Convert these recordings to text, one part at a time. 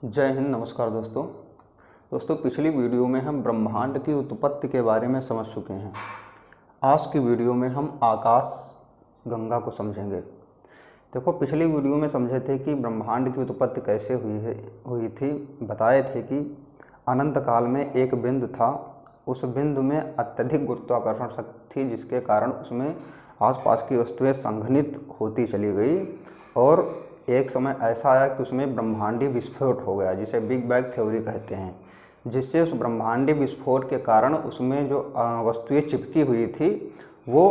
जय हिंद। नमस्कार दोस्तों पिछली वीडियो में हम ब्रह्मांड की उत्पत्ति के बारे में समझ चुके हैं। आज की वीडियो में हम आकाश गंगा को समझेंगे। देखो, पिछली वीडियो में समझे थे कि ब्रह्मांड की उत्पत्ति कैसे हुई थी। बताए थे कि अनंत काल में एक बिंदु था, उस बिंदु में अत्यधिक गुरुत्वाकर्षण शक्ति थी, जिसके कारण उसमें आसपास की वस्तुएं संघनित होती चली गई और एक समय ऐसा आया कि उसमें ब्रह्मांडीय विस्फोट हो गया, जिसे बिग बैंग थ्योरी कहते हैं। जिससे उस ब्रह्मांडीय विस्फोट के कारण उसमें जो वस्तुएं चिपकी हुई थी वो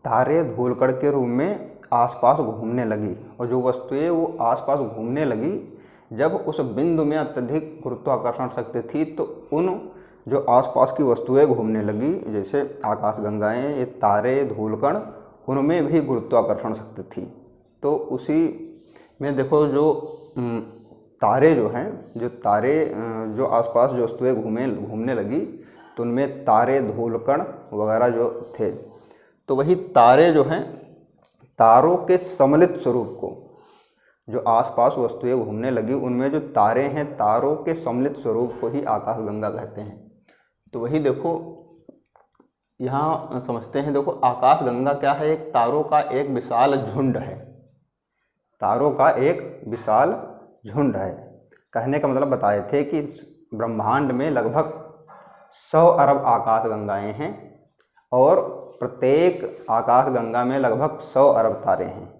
तारे धूलकण के रूप में आसपास घूमने लगी, और जो वस्तुएं वो आसपास घूमने लगी, जब उस बिंदु में अत्यधिक गुरुत्वाकर्षण शक्ति थी तो उन जो आसपास की वस्तुएं घूमने लगी, जैसे आकाशगंगाएं, ये तारे, धूलकण, उनमें भी गुरुत्वाकर्षण शक्ति थी। तो उसी में देखो, जो तारे जो हैं, जो आसपास जो वस्तुएं घूमने लगी, तो उनमें तारे, धूलकण वगैरह जो थे, तो वही तारे जो हैं, तारों के सम्मिलित स्वरूप को, जो आसपास वस्तुएं घूमने लगी उनमें जो तारे हैं, तारों के सम्मिलित स्वरूप को ही आकाशगंगा कहते हैं। तो वही देखो, यहाँ समझते हैं। देखो, आकाशगंगा क्या है? एक तारों का एक विशाल झुंड है। तारों का एक विशाल झुंड है। कहने का मतलब बताए थे कि ब्रह्मांड में लगभग 100 अरब आकाशगंगाएं हैं और प्रत्येक आकाशगंगा में लगभग 100 अरब तारे हैं।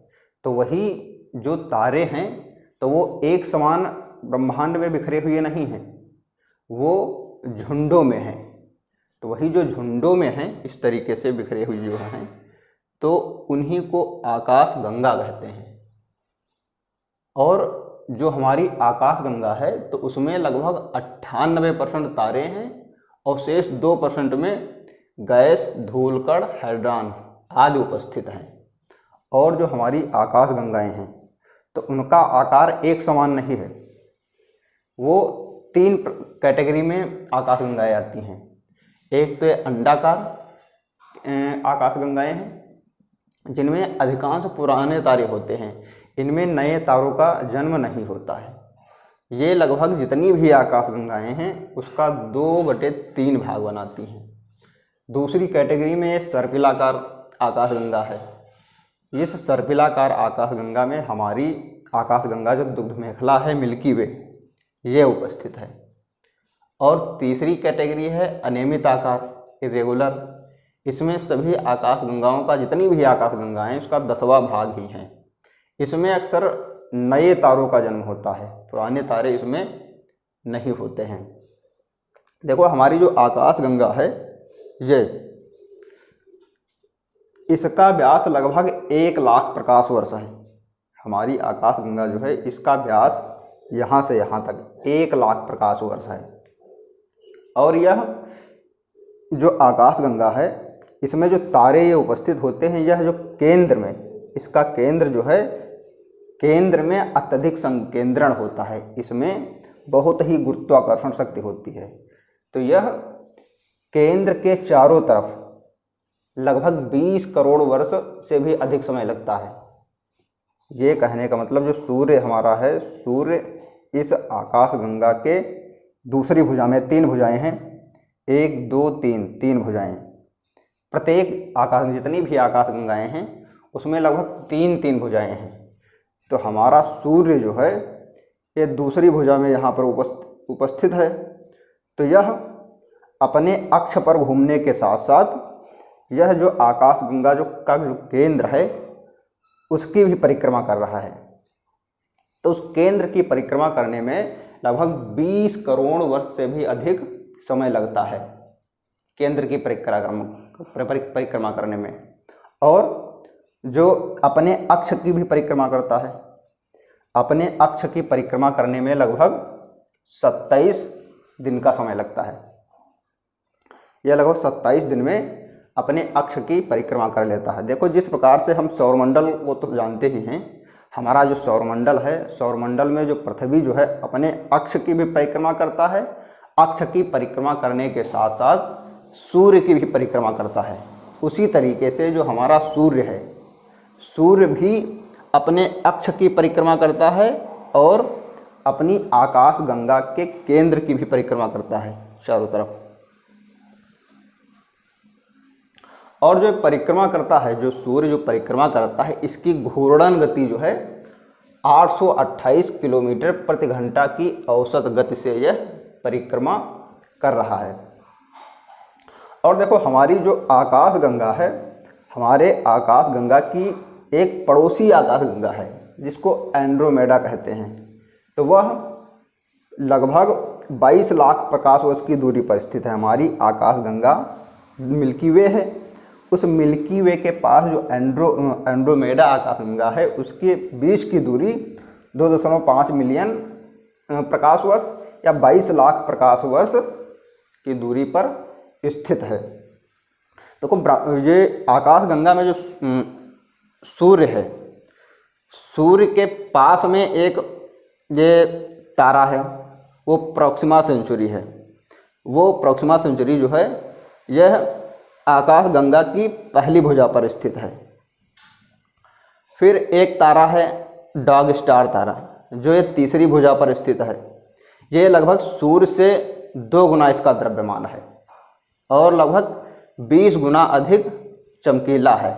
तो वही जो तारे हैं तो वो एक समान ब्रह्मांड में बिखरे हुए नहीं हैं, वो झुंडों में हैं। तो वही जो झुंडों में हैं, इस तरीके से बिखरे हुए जो हैं, तो उन्हीं को आकाशगंगा कहते हैं। और जो हमारी आकाशगंगा है तो उसमें लगभग 98% तारे हैं और शेष 2% में गैस, धूलकण, हाइड्रॉन आदि उपस्थित हैं। और जो हमारी आकाशगंगाएं हैं तो उनका आकार एक समान नहीं है। वो 3 कैटेगरी में आकाशगंगाएं आती हैं। एक तो अंडाकार आकाशगंगाएं हैं, जिनमें अधिकांश पुराने तारे होते हैं। इनमें नए तारों का जन्म नहीं होता है। ये लगभग जितनी भी आकाशगंगाएं हैं उसका 2/3 भाग बनाती हैं। दूसरी कैटेगरी में सर्पिलाकार आकाशगंगा है। इस सर्पिलाकार आकाशगंगा में हमारी आकाशगंगा जो दुग्ध मेखला है, मिल्की वे, ये उपस्थित है। और तीसरी कैटेगरी है अनियमित आकार, इरेगुलर। इसमें सभी आकाशगंगाओं का, जितनी भी आकाशगंगाएं हैं, उसका 10वां भाग ही है। इसमें अक्सर नए तारों का जन्म होता है, पुराने तारे इसमें नहीं होते हैं। देखो, हमारी जो आकाशगंगा है, ये इसका व्यास लगभग 1 लाख प्रकाश वर्ष है। हमारी आकाशगंगा जो है, इसका व्यास यहाँ से यहाँ तक 1 लाख प्रकाश वर्ष है। और यह जो आकाशगंगा है, इसमें जो तारे ये उपस्थित होते हैं, यह जो केंद्र में, इसका केंद्र जो है, केंद्र में अत्यधिक संकेंद्रण होता है। इसमें बहुत ही गुरुत्वाकर्षण शक्ति होती है। तो यह केंद्र के चारों तरफ लगभग 20 करोड़ वर्ष से भी अधिक समय लगता है। ये कहने का मतलब, जो सूर्य हमारा है, सूर्य इस आकाशगंगा के दूसरी भुजा में 3 भुजाएं हैं, 1 2 3 भुजाएं। प्रत्येक आकाश, जितनी भी आकाशगंगाएं हैं उसमें लगभग 3 भुजाएं हैं। तो हमारा सूर्य जो है, ये दूसरी भुजा में यहाँ पर उपस्थित है। तो यह अपने अक्ष पर घूमने के साथ साथ यह जो आकाशगंगा जो केंद्र है, उसकी भी परिक्रमा कर रहा है। तो उस केंद्र की परिक्रमा करने में लगभग 20 करोड़ वर्ष से भी अधिक समय लगता है, केंद्र की परिक्रमा करने में। और जो अपने अक्ष की भी परिक्रमा करता है, अपने अक्ष की परिक्रमा करने में लगभग 27 दिन का समय लगता है। यह लगभग 27 दिन में अपने अक्ष की परिक्रमा कर लेता है। देखो, जिस प्रकार से हम सौरमंडल को तो जानते ही हैं, हमारा जो सौरमंडल है, सौरमंडल में जो पृथ्वी जो है अपने अक्ष की भी परिक्रमा करता है। अक्ष की परिक्रमा करने के साथ साथ सूर्य की भी परिक्रमा करता है। उसी तरीके से जो हमारा सूर्य है, सूर्य भी अपने अक्ष की परिक्रमा करता है और अपनी आकाश गंगा के केंद्र की भी परिक्रमा करता है चारों तरफ। और जो परिक्रमा करता है, जो सूर्य जो परिक्रमा करता है, इसकी घूर्णन गति जो है 828 किलोमीटर प्रति घंटा की औसत गति से यह परिक्रमा कर रहा है। और देखो हमारी जो आकाश गंगा है, हमारे आकाश गंगा की एक पड़ोसी आकाश गंगा है जिसको एंड्रोमेडा कहते हैं। तो वह लगभग 22 लाख प्रकाश वर्ष की दूरी पर स्थित है। हमारी आकाश गंगा मिल्की वे है, उस मिल्की वे के पास जो एंड्रोमेडा आकाशगंगा है उसके बीच की दूरी 2.5 मिलियन प्रकाश वर्ष या 22 लाख प्रकाश वर्ष की दूरी पर स्थित है। तो ये आकाशगंगा में जो सूर्य है, सूर्य के पास में एक ये तारा है, वो प्रोक्सिमा सेंचुरी है। वो प्रोक्सिमा सेंचुरी जो है यह आकाश गंगा की पहली भुजा पर स्थित है। फिर एक तारा है डॉग स्टार तारा, जो ये तीसरी भुजा पर स्थित है। ये लगभग सूर्य से 2 गुना इसका द्रव्यमान है और लगभग 20 गुना अधिक चमकीला है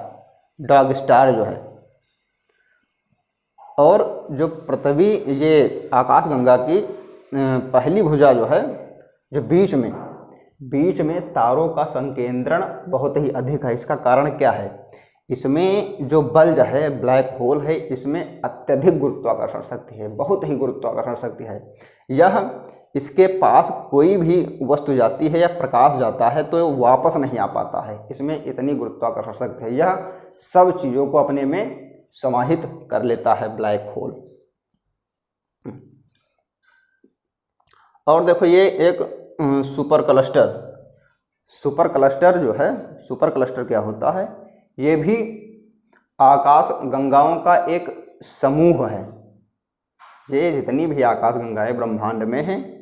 डॉग स्टार जो है। और जो पृथ्वी, ये आकाश गंगा की पहली भुजा जो है, जो बीच में तारों का संकेंद्रण बहुत ही अधिक है। इसका कारण क्या है? इसमें जो बल्ज है, ब्लैक होल है, इसमें अत्यधिक गुरुत्वाकर्षण शक्ति है, बहुत ही गुरुत्वाकर्षण शक्ति है। यह इसके पास कोई भी वस्तु जाती है या प्रकाश जाता है तो वापस नहीं आ पाता है, इसमें इतनी गुरुत्वाकर्षण शक्ति है। यह सब चीज़ों को अपने में समाहित कर लेता है ब्लैक होल। और देखो ये एक सुपर क्लस्टर जो है, सुपर क्लस्टर क्या होता है? ये भी आकाश गंगाओं का एक समूह है। ये जितनी भी आकाश गंगाएं ब्रह्मांड में हैं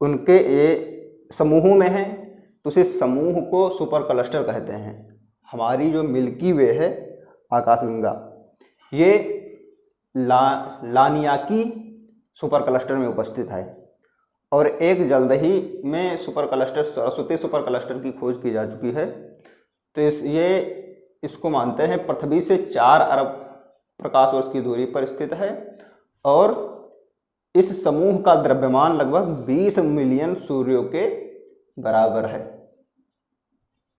उनके ये समूह में हैं, तो इस समूह को सुपर क्लस्टर कहते हैं। हमारी जो मिल्की वे है आकाश गंगा, ये लानियाकी सुपर क्लस्टर में उपस्थित है। और एक जल्द ही में super cluster, Saraswati super cluster की खोज की जा चुकी है। तो इसको मानते हैं पृथ्वी से 4 अरब प्रकाश वर्ष की दूरी पर स्थित है और इस समूह का द्रव्यमान लगभग 20 मिलियन सूर्यों के बराबर है।